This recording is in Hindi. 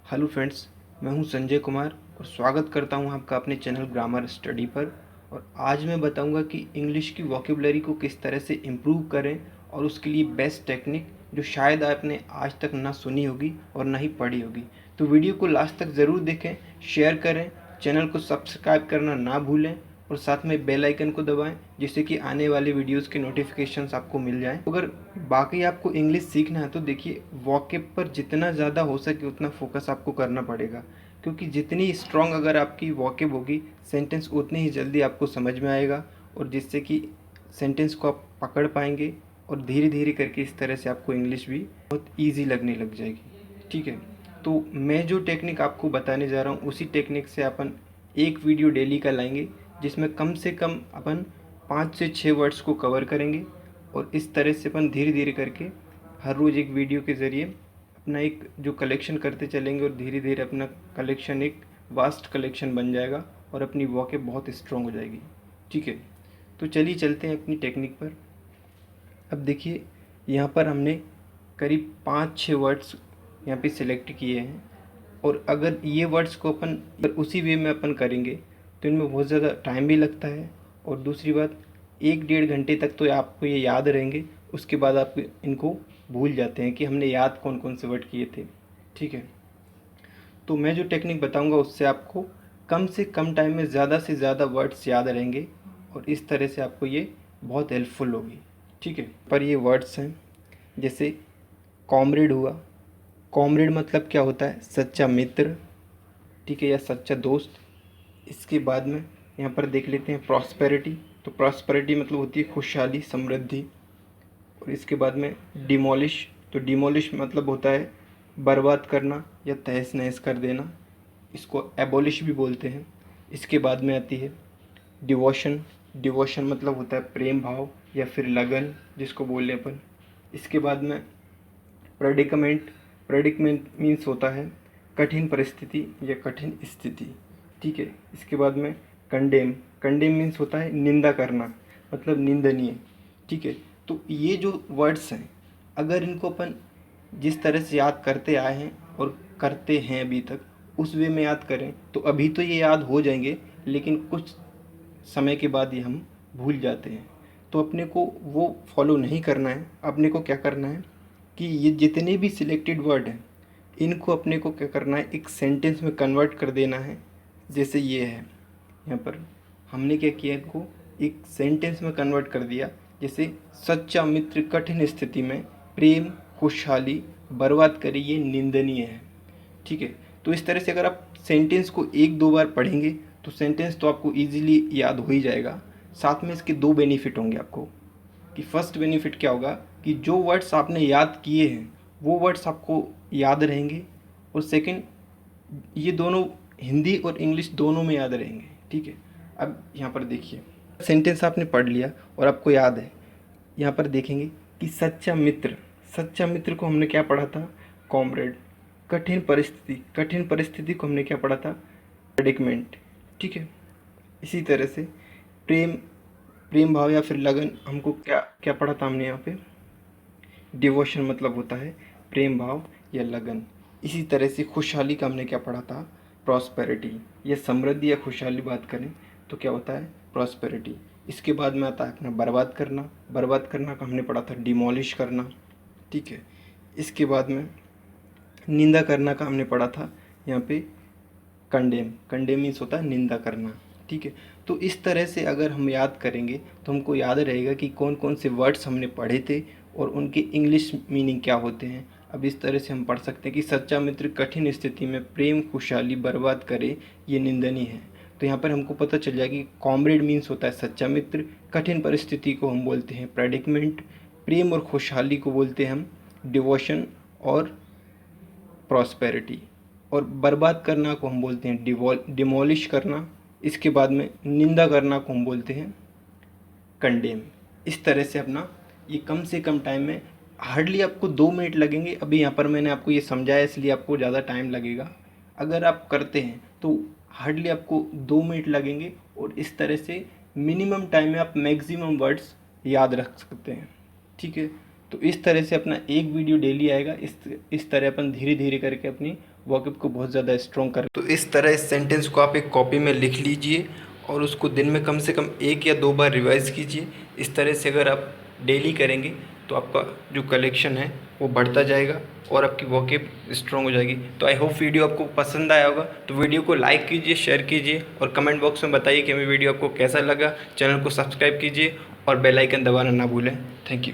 हेलो फ्रेंड्स, मैं हूं संजय कुमार और स्वागत करता हूं आपका अपने चैनल ग्रामर स्टडी पर। और आज मैं बताऊंगा कि इंग्लिश की वोकेबलरी को किस तरह से इम्प्रूव करें और उसके लिए बेस्ट टेक्निक जो शायद आपने आज तक ना सुनी होगी और ना ही पढ़ी होगी। तो वीडियो को लास्ट तक ज़रूर देखें, शेयर करें, चैनल को सब्सक्राइब करना ना भूलें और साथ में बेल आइकन को दबाएं जिससे कि आने वाली वीडियोस के नोटिफिकेशंस आपको मिल जाएं। अगर बाकी आपको इंग्लिश सीखना है तो देखिए, वॉकेब पर जितना ज़्यादा हो सके उतना फोकस आपको करना पड़ेगा, क्योंकि जितनी स्ट्रॉन्ग अगर आपकी वॉकेब होगी, सेंटेंस उतनी ही जल्दी आपको समझ में आएगा और जिससे कि सेंटेंस को आप पकड़ पाएंगे और धीरे धीरे करके इस तरह से आपको इंग्लिश भी बहुत ईजी लगने लग जाएगी। ठीक है, तो मैं जो टेक्निक आपको बताने जा रहा हूँ उसी टेक्निक से अपन एक वीडियो डेली का लाएंगे जिसमें कम से कम अपन 5 से 6 वर्ड्स को कवर करेंगे और इस तरह से अपन धीरे धीरे करके हर रोज़ एक वीडियो के ज़रिए अपना एक जो कलेक्शन करते चलेंगे और धीरे धीरे अपना कलेक्शन एक वास्ट कलेक्शन बन जाएगा और अपनी वॉकेब बहुत स्ट्रॉन्ग हो जाएगी। ठीक है, तो चलिए चलते हैं अपनी टेक्निक पर। अब देखिए, यहाँ पर हमने करीब 5-6 वर्ड्स यहाँ पे सिलेक्ट किए हैं और अगर ये वर्ड्स को अपन उसी वे में अपन करेंगे तो इनमें बहुत ज़्यादा टाइम भी लगता है और दूसरी बात, 1-1.5 घंटे तक तो आपको ये याद रहेंगे, उसके बाद आप इनको भूल जाते हैं कि हमने याद कौन कौन से वर्ड किए थे। ठीक है, तो मैं जो टेक्निक बताऊंगा उससे आपको कम से कम टाइम में ज़्यादा से ज़्यादा वर्ड्स याद रहेंगे और इस तरह से आपको ये बहुत हेल्पफुल होगी। ठीक है, पर ये वर्ड्स हैं जैसे कॉमरेड हुआ। कॉमरेड मतलब क्या होता है? सच्चा मित्र, ठीक है, या सच्चा दोस्त। इसके बाद में यहाँ पर देख लेते हैं प्रॉस्पेरिटी। तो प्रॉस्पेरिटी मतलब होती है खुशहाली, समृद्धि। और इसके बाद में डिमोलिश। तो डिमोलिश मतलब होता है बर्बाद करना या तहस नहस कर देना, इसको एबोलिश भी बोलते हैं। इसके बाद में आती है डिवोशन। डिवोशन मतलब होता है प्रेम भाव या फिर लगन, जिसको बोल रहे अपन। इसके बाद में प्रेडिकमेंट। प्रेडिकमेंट मीन्स होता है कठिन परिस्थिति या कठिन स्थिति। ठीक है, इसके बाद में कंडेम। कंडेम मीन्स होता है निंदा करना, मतलब निंदनीय। ठीक है, तो ये जो वर्ड्स हैं, अगर इनको अपन जिस तरह से याद करते आए हैं और करते हैं अभी तक, उस वे में याद करें तो अभी तो ये याद हो जाएंगे, लेकिन कुछ समय के बाद ये हम भूल जाते हैं। तो अपने को वो फॉलो नहीं करना है। अपने को क्या करना है कि ये जितने भी सिलेक्टेड वर्ड हैं इनको अपने को क्या करना है, एक सेंटेंस में कन्वर्ट कर देना है। जैसे ये है, यहाँ पर हमने क्या किया, इनको एक सेंटेंस में कन्वर्ट कर दिया। जैसे सच्चा मित्र कठिन स्थिति में प्रेम खुशहाली बर्बाद करे ये निंदनीय है। ठीक है, तो इस तरह से अगर आप सेंटेंस को 1-2 बार पढ़ेंगे तो सेंटेंस तो आपको ईजिली याद हो ही जाएगा। साथ में इसके 2 बेनिफिट होंगे आपको। कि फर्स्ट बेनिफिट क्या होगा कि जो वर्ड्स आपने याद किए हैं वो वर्ड्स आपको याद रहेंगे, और सेकंड, ये दोनों हिंदी और इंग्लिश दोनों में याद रहेंगे। ठीक है, अब यहाँ पर देखिए, सेंटेंस आपने पढ़ लिया और आपको याद है। यहाँ पर देखेंगे कि सच्चा मित्र, सच्चा मित्र को हमने क्या पढ़ा था? कॉमरेड। कठिन परिस्थिति, कठिन परिस्थिति को हमने क्या पढ़ा था? प्रेडिकमेंट। ठीक है, इसी तरह से प्रेम, प्रेम भाव या फिर लगन, हमको क्या क्या पढ़ा था हमने यहाँ पे? डिवोशन मतलब होता है प्रेम भाव या लगन। इसी तरह से खुशहाली का हमने क्या पढ़ा था? प्रॉस्पेरिटी। या समृद्धि या खुशहाली बात करें तो क्या होता है? प्रॉस्पेरिटी। इसके बाद में आता है अपना बर्बाद करना। बर्बाद करना का हमने पढ़ा था डिमोलिश करना। ठीक है, इसके बाद में निंदा करना का हमने पढ़ा था यहाँ पे कंडेम। कंडेम मीन्स होता है निंदा करना। ठीक है, तो इस तरह से अगर हम याद करेंगे तो हमको याद रहेगा कि कौन कौन से वर्ड्स हमने पढ़े थे और उनके इंग्लिश मीनिंग क्या होते हैं। अब इस तरह से हम पढ़ सकते हैं कि सच्चा मित्र कठिन स्थिति में प्रेम खुशहाली बर्बाद करे ये निंदनीय है। तो यहाँ पर हमको पता चल जाएगा कि कॉमरेड मीन्स होता है सच्चा मित्र, कठिन परिस्थिति को हम बोलते हैं प्रेडिकमेंट, प्रेम और खुशहाली को बोलते हैं हम डिवोशन और प्रॉस्पेरिटी, और बर्बाद करना को हम बोलते हैं डिमोलिश करना। इसके बाद में निंदा करना को हम बोलते हैं कंडेम। इस तरह से अपना ये कम से कम टाइम में, हार्डली आपको 2 मिनट लगेंगे। अभी यहाँ पर मैंने आपको ये समझाया इसलिए आपको ज़्यादा टाइम लगेगा। अगर आप करते हैं तो हार्डली आपको 2 मिनट लगेंगे और इस तरह से मिनिमम टाइम में आप मैक्सिमम वर्ड्स याद रख सकते हैं। ठीक है, तो इस तरह से अपना एक वीडियो डेली आएगा। इस तरह अपन धीरे धीरे करके अपनी वॉकेब को बहुत ज़्यादा स्ट्रॉन्ग कर। तो इस तरह इस सेंटेंस को आप एक कॉपी में लिख लीजिए और उसको दिन में कम से कम 1 या 2 बार रिवाइज़ कीजिए। इस तरह से अगर आप डेली करेंगे तो आपका जो कलेक्शन है वो बढ़ता जाएगा और आपकी वॉकेब स्ट्रॉन्ग हो जाएगी। तो आई होप वीडियो आपको पसंद आया होगा। तो वीडियो को लाइक कीजिए, शेयर कीजिए और कमेंट बॉक्स में बताइए कि हमें वीडियो आपको कैसा लगा। चैनल को सब्सक्राइब कीजिए और बेल आइकन दबाना ना भूलें। Thank you.